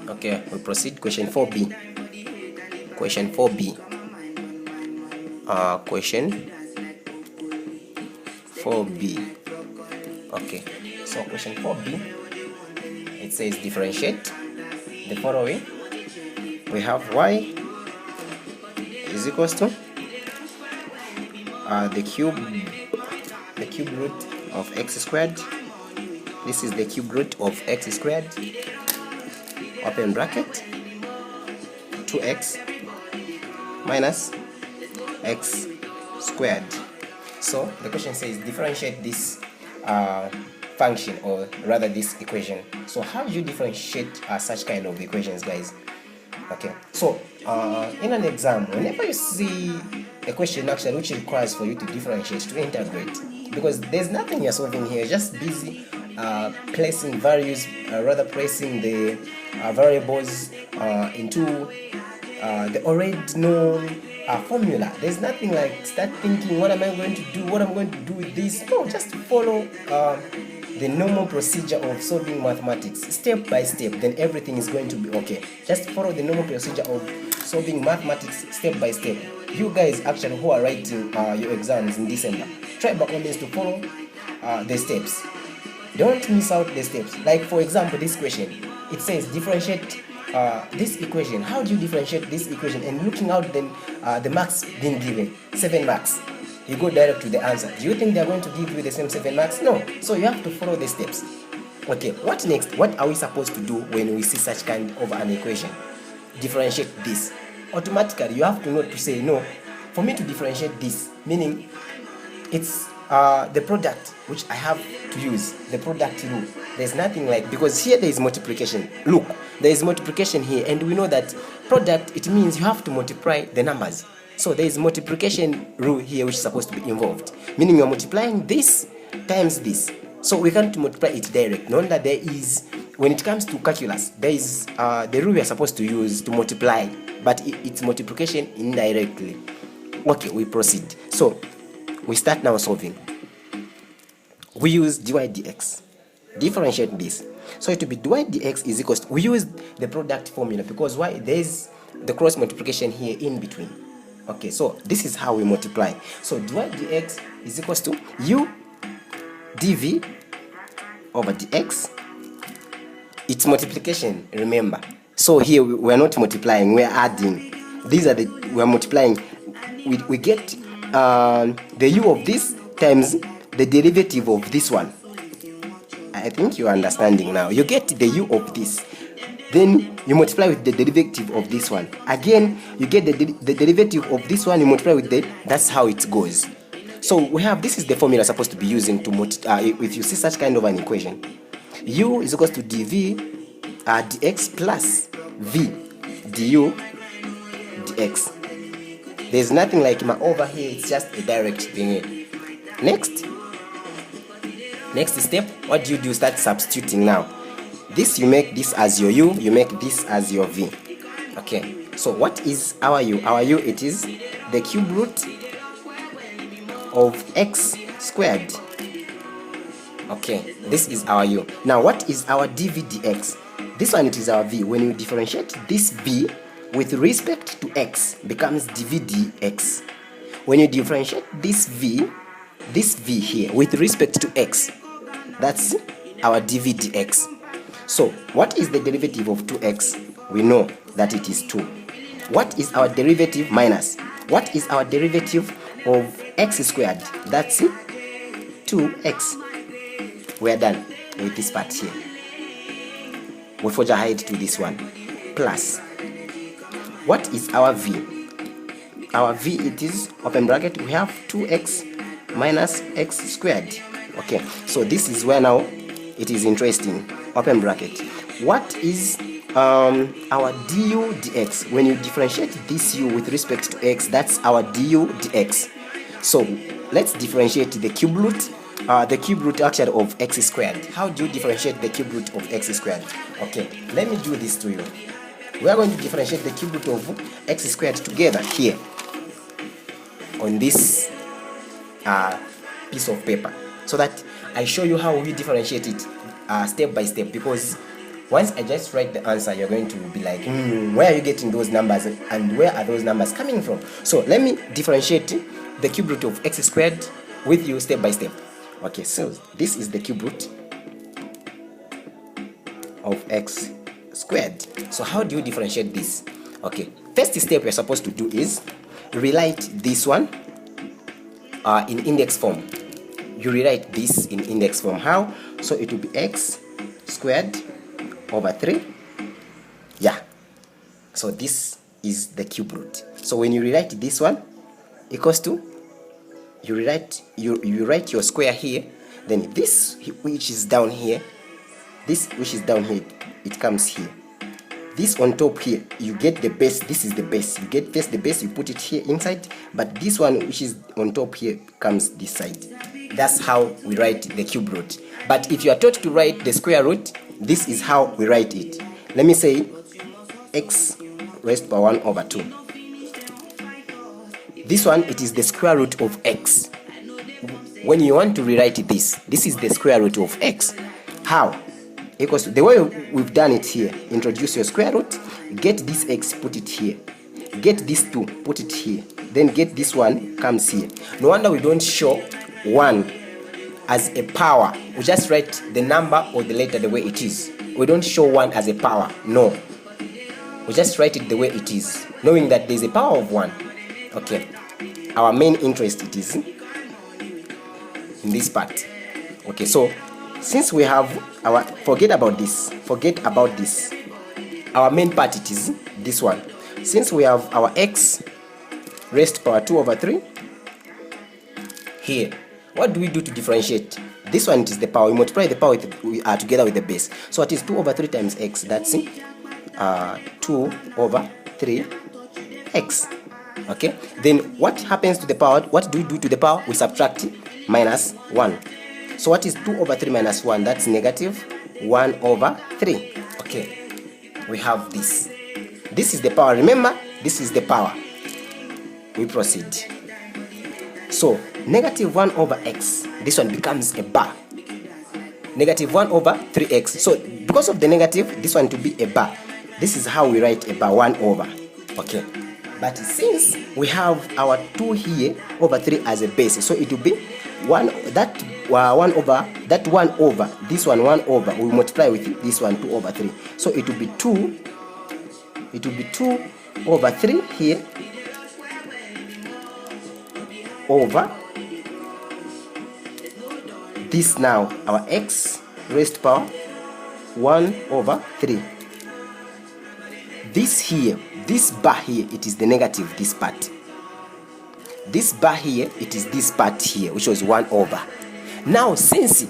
Okay, we proceed. Question 4b. Question 4b. Question 4b. Okay, so question 4b, it says differentiate the following. We have y is equals to the cube root of x squared. This is the cube root of x squared, open bracket, 2x minus x squared. So the question says differentiate this function, or rather this equation. So how do you differentiate such kind of equations, guys? Okay, so in an exam, whenever you see a question actually which requires for you to differentiate, to integrate, because there's nothing you're solving here, just busy placing values, rather placing the variables into the already known formula. There's nothing like start thinking, what am I going to do, what I'm going to do with this. No, just follow the normal procedure of solving mathematics step by step, then everything is going to be okay. Just follow the normal procedure of solving mathematics step by step. You guys actually who are writing your exams in December, try by all means to follow the steps. Don't miss out the steps. Like for example, this question, it says differentiate this equation. How do you differentiate this equation? And looking out then the marks being given, 7 marks, you go direct to the answer. Do you think they're going to give you the same 7 marks? No. So you have to follow the steps. Okay, what next? What are we supposed to do when we see such kind of an equation? Differentiate this. Automatically you have to know to say, no, for me to differentiate this, meaning it's the product which I have to use, the product rule. There's nothing like, because here there is multiplication. Look, there is multiplication here, and we know that product, it means you have to multiply the numbers. So there is multiplication rule here which is supposed to be involved, meaning you're multiplying this times this. So we can't multiply it direct. No wonder there is, when it comes to calculus, there is the rule we are supposed to use to multiply, but it's multiplication indirectly. Okay, we proceed. So we start now solving. We use dy dx. Differentiate this. So it will be dy dx is equals to, we use the product formula because why? There is the cross multiplication here in between. Okay, so this is how we multiply. So dy dx is equals to u dv over dx. It's multiplication, remember. So here we are not multiplying, we are adding. These are we are multiplying. We get the u of this times the derivative of this one. I think you are understanding now. You get the u of this, then you multiply with the derivative of this one. Again, you get the derivative of this one, you multiply with the, that's how it goes. So we have, this is the formula supposed to be using to if you see such kind of an equation. U is equals to dv dx plus v du dx. There's nothing like over here, it's just a direct thing. Next step, what do? You start substituting now. This, you make this as your u, you make this as your v. Okay, so what is our u? Our u, it is the cube root of x squared. Okay, this is our u. Now what is our dv dx? This one, it is our v. When you differentiate this v with respect to x, becomes dv dx. When you differentiate this v here with respect to x, that's our dv dx. So what is the derivative of 2x? We know that it is 2. What is our derivative minus? What is our derivative of x squared? That's 2x. We are done with this part here. We forge ahead to this one. Plus, what is our v? Our v, it is, open bracket, we have 2x minus x squared. Okay, so this is where now it is interesting. Open bracket. What is our du dx? When you differentiate this u with respect to x, that's our du dx. So let's differentiate the cube root actually of x squared. How do you differentiate the cube root of x squared? Okay, let me do this to you. We are going to differentiate the cube root of x squared together here on this piece of paper, so that I show you how we differentiate it step by step, because Once I just write the answer, you're going to be like, where are you getting those numbers and where are those numbers coming from? So let me differentiate the cube root of x squared with you step by step. Okay, so this is the cube root of x squared. So how do you differentiate this? Okay, first step you're supposed to do is rewrite this one in index form. You rewrite this in index form. How? So it will be x squared over 3. Yeah, so this is the cube root. So when you rewrite this one equals to, you write your square here, then this which is down here, it comes here. This on top here, you get the base. This is the base. You get first the base, you put it here inside, but this one which is on top here comes this side. That's how we write the cube root. But if you are taught to write the square root, this is how we write it. Let me say x raised by 1 over 2. This one, it is the square root of x. When you want to rewrite this is the square root of x. How? Equals to the way we've done it here. Introduce your square root, get this x, put it here. Get this 2, put it here. Then get this one, comes here. No wonder we don't show 1 as a power. We just write the number or the letter the way it is. We don't show 1 as a power. No. We just write it the way it is, knowing that there's a power of 1. Okay. Our main interest it is in this part. Okay, so since we have our, forget about this. Our main part it is this one. Since we have our x raised power 2 over 3 here, what do we do to differentiate? This one, it is the power. We multiply the power together with the base. So it is 2 over 3 times x. That's 2 over 3x. Okay. Then what happens to the power? What do we do to the power? We subtract minus 1. So what is 2 over 3 minus 1? That's negative 1 over 3. Okay. We have this. This is the power. Remember, this is the power. We proceed. So negative 1 over x, this one becomes a bar. Negative 1 over 3x. So because of the negative, this one to be a bar. This is how we write a bar, 1 over. Okay. But since we have our 2 here over 3 as a base, so it will be 1 over this one 1 over. We multiply with this one 2 over 3. So it will be 2. It will be 2 over 3 here over this, now our x raised power 1 over 3. This here, this bar here, it is the negative, this part. This bar here, it is this part here, which was 1 over. Now since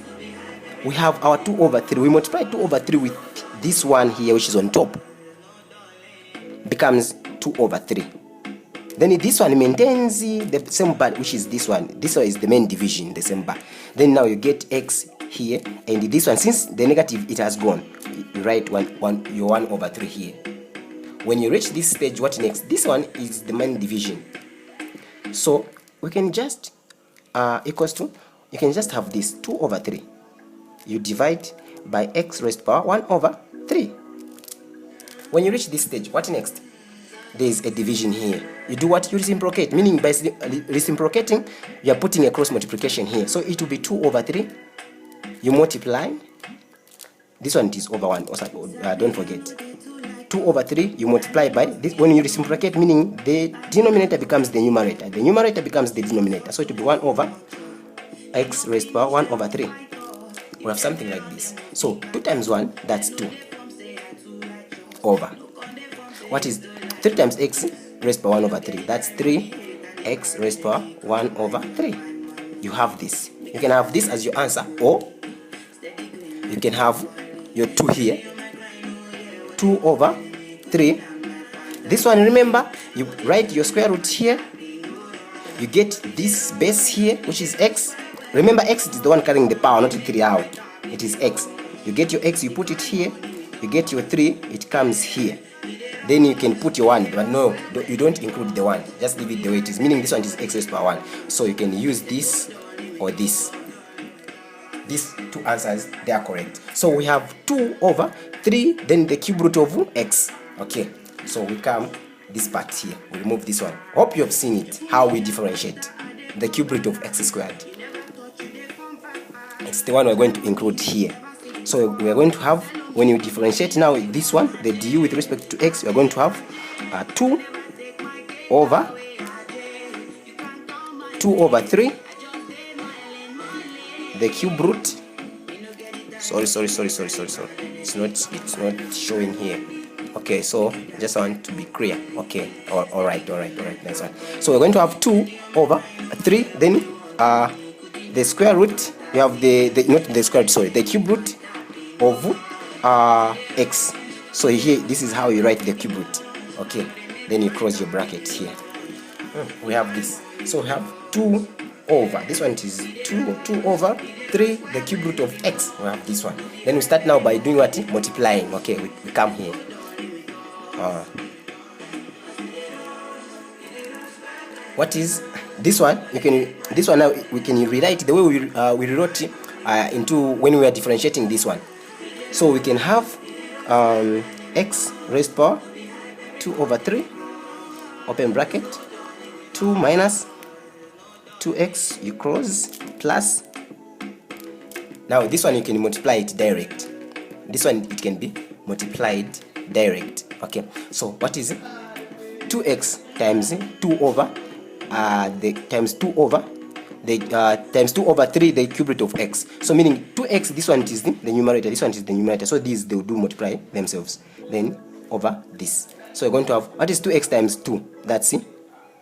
we have our 2 over 3, we multiply 2 over 3 with this one here, which is on top, becomes 2 over 3. Then this one maintains the same bar, which is this one. This one is the main division, the same bar. Then now you get x here, and this one, since the negative it has gone, you write your 1 over 3 here. When you reach this stage, what next? This one is the main division. So we can just equals to, you can just have this 2 over 3. You divide by x raised power 1 over 3. When you reach this stage, what next? There is a division here. You do what? You reciprocate, meaning by reciprocating, you are putting a cross multiplication here. So it will be 2 over 3. You multiply. This one is over 1. Also, don't forget. 2 over 3, you multiply by this. When you reciprocate, meaning the denominator becomes the numerator. The numerator becomes the denominator. So it will be 1 over x raised to power 1 over 3. We have something like this. So 2 times 1, that's 2 over. What is 3 times x raised to power 1 over 3? That's 3x raised to power 1 over 3. You have this. You can have this as your answer, or you can have your 2 here. 2 over 3. This one, remember, you write your square root here. You get this base here, which is x. Remember, x is the one carrying the power, not the 3 out. It is x. You get your x, you put it here. You get your 3, it comes here. Then you can put your 1, but no, you don't include the 1. Just leave it the way it is, meaning this one is x raised to power 1. So you can use this or this. these two answers, they are correct. So we have 2 over 3, then the cube root of x. Okay, so we come this part here, we remove this one. Hope you have seen it, how we differentiate the cube root of x squared. It's the one we're going to include here. So we are going to have, when you differentiate now this one, the du with respect to x, we are going to have 2 over 3, the cube root. Sorry. It's not showing here. Okay, so just want to be clear. Okay, all right. Nice one. So we're going to have 2 over 3. Then the square root. You have the not the square root. Sorry, the cube root of x. So here, this is how you write the cube root. Okay, then you close your bracket here. We have this. So we have 2 over, this one is 2 over 3, the cube root of x. We have this one. Then we start now by doing what? Multiplying. Okay, we come here. What is this one? This one now we can rewrite the way we rewrote into when we are differentiating this one. So we can have x raised power 2 over 3, open bracket, 2 minus 2x, you close, plus. Now this one you can multiply it direct. This one it can be multiplied direct. Okay, so what is it? 2x times 2 over times 2 over 3, the cube root of x. So meaning 2x, this one is the numerator, this one is the numerator. So these, they will do multiply themselves. Then over this. So we're going to have, what is 2x times 2? That's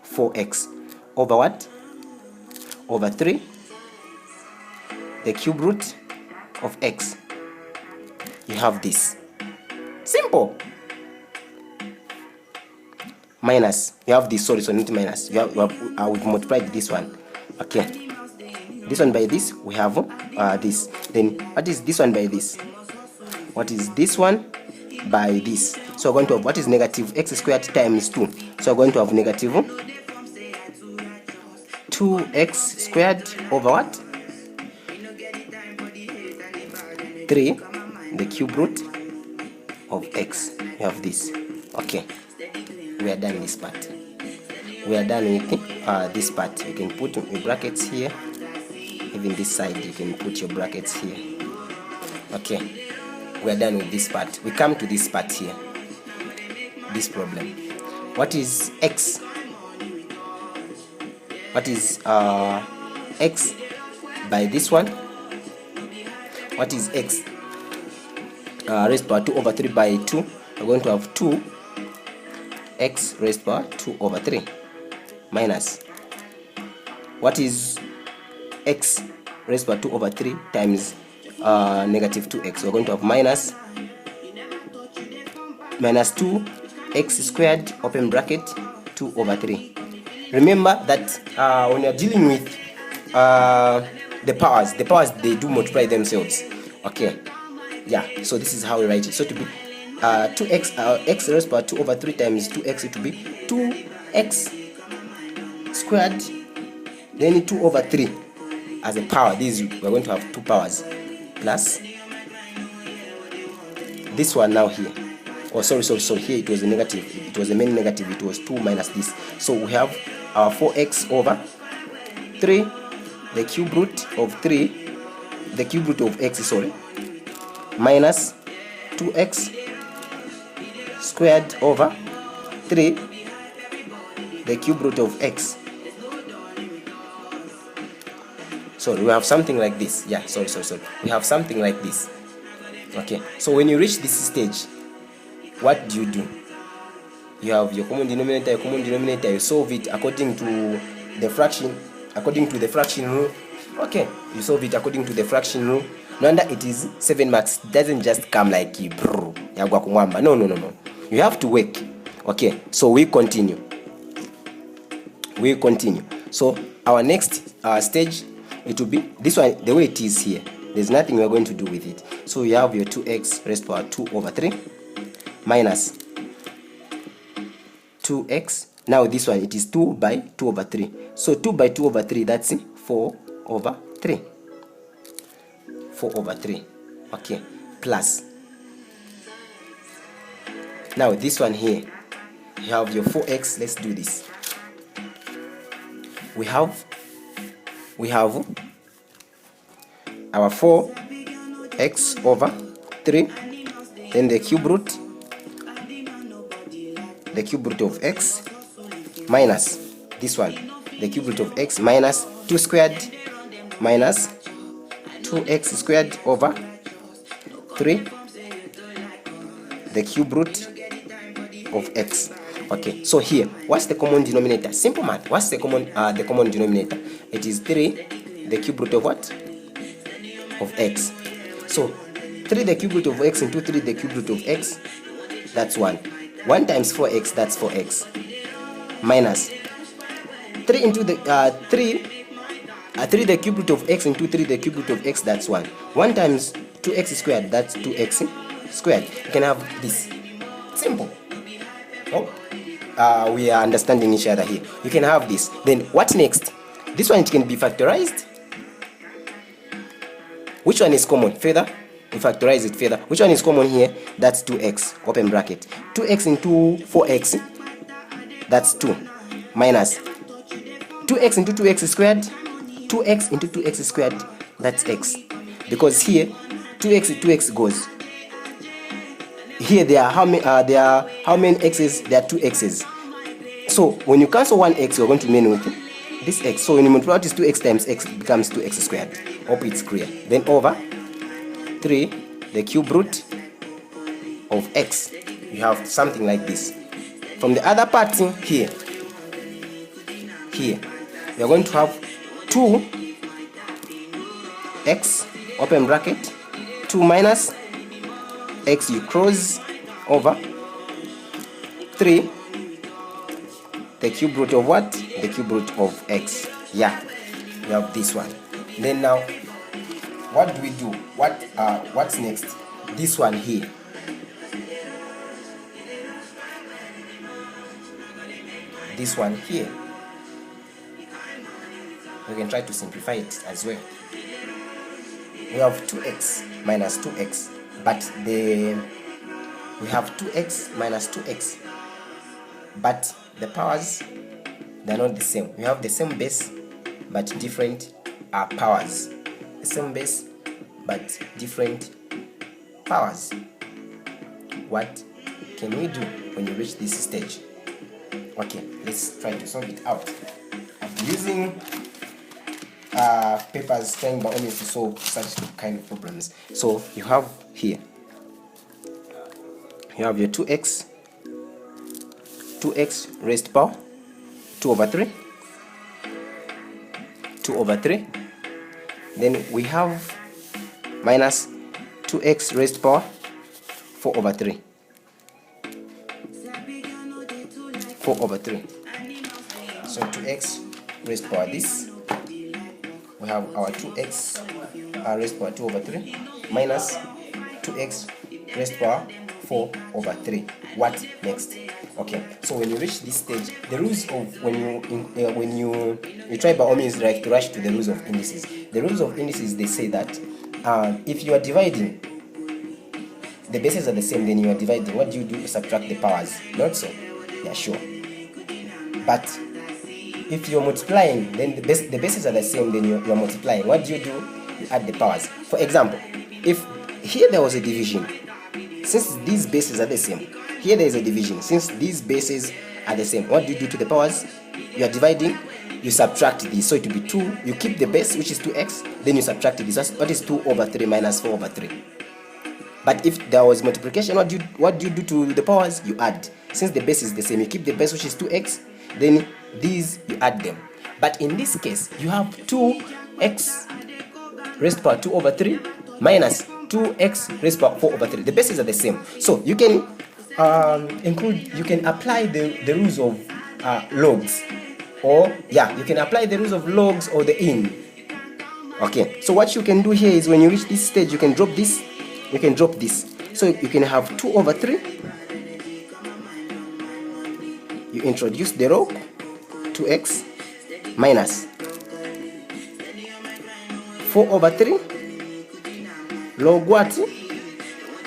4x. Over what? Over 3, the cube root of x. You have this. Simple. Minus, you have this, sorry, so not minus. We've multiplied this one. Okay. This one by this, we have this. Then what is this one by this? What is this one by this? So we're going to have, what is negative x squared times 2? So we're going to have negative 2x squared over what? 3, the cube root of x. You have this. Okay. We are done this part. We are done with this part. You can put your brackets here. Even this side, you can put your brackets here. Okay. We are done with this part. We come to this part here. This problem. What is x? What is x by this one? What is x? Raised power 2 over 3 by 2. We're going to have 2 x raised power 2 over 3 minus, what is x raised power 2 over 3 times negative 2x? We're going to have minus 2x squared, open bracket, 2 over 3. Remember that when you're dealing with the powers they do multiply themselves. Okay, yeah, so this is how we write it. So to be 2x, x raised power 2 over 3 times 2x, it will be 2x squared, then 2 over 3 as a power. These, we're going to have 2 powers, plus this one now here. Oh, sorry, here it was a negative, it was a main negative, it was 2 minus this. So we have our 4x over 3, the cube root of 3, the cube root of x, sorry, minus 2x squared over 3, the cube root of x. Sorry, we have something like this. Yeah, sorry. We have something like this. Okay, so when you reach this stage, what do? You have your common denominator, you solve it according to the fraction, rule. Okay, you solve it according to the fraction rule. No wonder it is 7 marks. It doesn't just come like no. You have to work. Okay, so we continue. So our next stage, it will be this one, the way it is here. There's nothing we're going to do with it. So you have your 2x raised power 2 over 3 minus 2x. Now this one, it is 2 by 2 over 3. So 2 by 2 over 3, that's 4 over 3. 4 over 3. Okay, plus. Now this one here, you have your 4x. Let's do this. We have our 4x over 3, then the cube root of x minus this one, the cube root of x minus 2 squared minus 2x squared over 3, the cube root of x. Okay, so here, what's the common denominator? Simple math. What's the common denominator? It is 3, the cube root of what? Of x. So 3 the cube root of x into 3 the cube root of x, that's 1. 1 times 4x, that's 4x. Minus 3 into the 3 the cube root of x into 3 the cube root of x, that's 1. 1 times 2x squared, that's 2x squared. You can have this. Simple. Oh, we are understanding each other here. You can have this. Then what next? This one, it can be factorized. Which one is common? Further, we factorize it further. Which one is common here? That's 2x, open bracket. 2x into 4x, that's 2. Minus 2x into 2x squared, 2x into 2x squared, that's x. Because here, 2x goes. Here there are how many x's? There are 2 x's. So when you cancel one x, you're going to remain with this x. So when you multiply this 2x times x, it becomes 2x squared. Hope it's clear. Then over 3, the cube root of x. You have something like this. From the other part here, we are going to have 2x, open bracket, 2 minus x, you cross over 3, the cube root of what? The cube root of x. Yeah, we have this one. Then now, what do we do? What's next? This one here. This one here. We can try to simplify it as well. We have 2x minus 2x. But we have 2x minus 2x, but the powers, they're not the same. We have the same base but different powers. The same base but different powers. What can we do when you reach this stage? Okay, let's try to solve it out. I'm using papers trying by all means to solve such kind of problems. So you have here, you have your 2x raised power 2 over 3. Then we have minus 2x raised power 4 over 3. So 2x raised power this. We have our 2x raised power 2 over 3 minus 2x raised power 4 over 3. What next? Okay, so when you reach this stage, the rules of when you try by all means to rush to the rules of indices. The rules of indices, they say that if you are dividing, the bases are the same, then you are dividing. What do? You subtract the powers. Not so. Yeah, sure. But if you're multiplying, then the bases are the same, then you're multiplying. What do? You add the powers. For example, if here there was a division, since these bases are the same, here there is a division, since these bases are the same, what do you do to the powers? You are dividing, you subtract this, so it will be 2. You keep the base, which is 2x, then you subtract this. What is 2 over 3 minus 4 over 3? But if there was multiplication, what do you do to the powers? You add. Since the base is the same, you keep the base, which is 2x, then these you add them. But in this case, you have 2x raised power 2 over 3 minus 2x raised power 4 over 3. The bases are the same, so you can you can apply the rules of logs, or you can apply the rules of logs or the in. Okay, so what you can do here is when you reach this stage, you can drop this, you can drop this, so you can have 2 over 3. You introduce the log 2x minus 4 over 3 log what?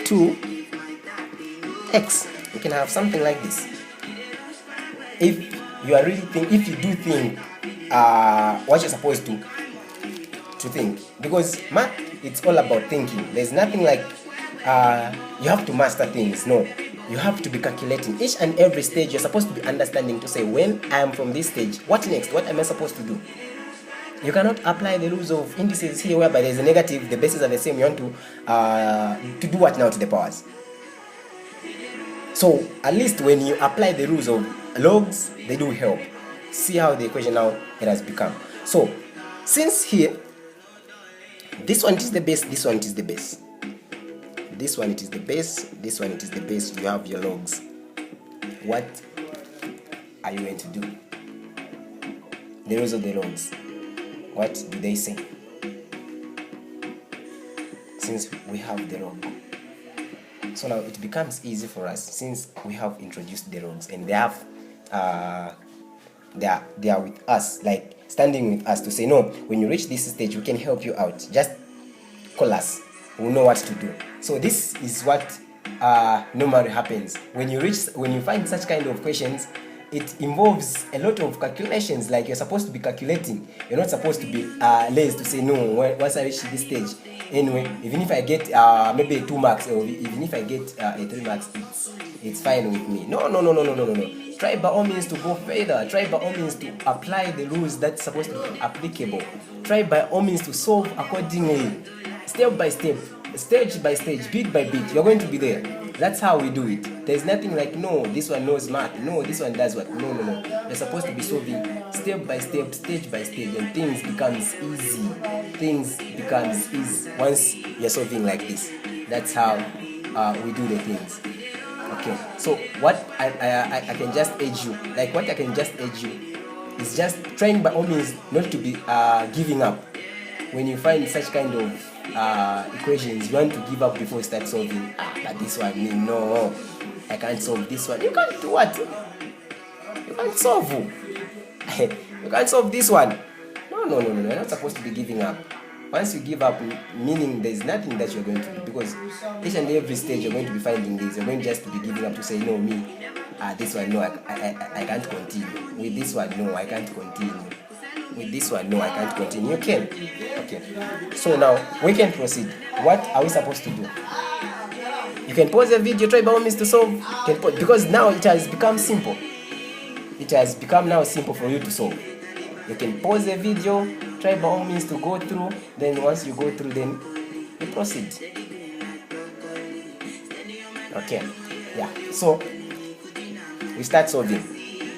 2x. You can have something like this. If you are really if you do think what you're supposed to think, because math, it's all about thinking. There's nothing like you have to master things. No, you have to be calculating each and every stage. You're supposed to be understanding to say, when I am from this stage, what next? What am I supposed to do? You cannot apply the rules of indices here whereby there's a negative, the bases are the same. You want to do what now to the powers? So at least when you apply the rules of logs, they do help. See how the equation now it has become. So since here this one is the base, this one is the base, this one it is the base, this one it is the base, you have your logs. What are you going to do? The rules of the logs, what do they say? Since we have the log, so now it becomes easy for us, since we have introduced the logs and they have they are with us, like standing with us to say, no, when you reach this stage we can help you out, just call us, we'll know what to do. So this is what normally happens when you find such kind of questions. It involves a lot of calculations, like you're supposed to be calculating. You're not supposed to be lazy to say, no, once I reach this stage, anyway, even if I get maybe 2 marks, or even if I get a 3 marks, it's fine with me. No. Try by all means to go further. Try by all means to apply the rules that's supposed to be applicable. Try by all means to solve accordingly, step by step, stage by stage, bit by bit. You're going to be there. That's how we do it. There's nothing like, no, this one knows math, no, this one does what. No. You're supposed to be solving step by step, stage by stage, and things becomes easy. Once you're solving like this. That's how we do the things. Okay, so what I can just urge you, is just trying by all means not to be giving up. When you find such kind of equations, you want to give up before you start solving. But this one, no, I can't solve this one. You can't do what? You can't solve. You can't solve this one. No. You're not supposed to be giving up. Once you give up, meaning there's nothing that you're going to do, because each and every stage you're going to be finding this. You're going just to be giving up to say, no, this one, no, I can't continue. With this one, no, I can't continue. With this one, no, I can't continue. You can. Okay. So now we can proceed. What are we supposed to do? You can pause the video, try by all means to solve. Because now it has become simple. It has become now simple for you to solve. You can pause the video, try by all means to go through. Then once you go through, then you proceed. Okay. Yeah. So we start solving.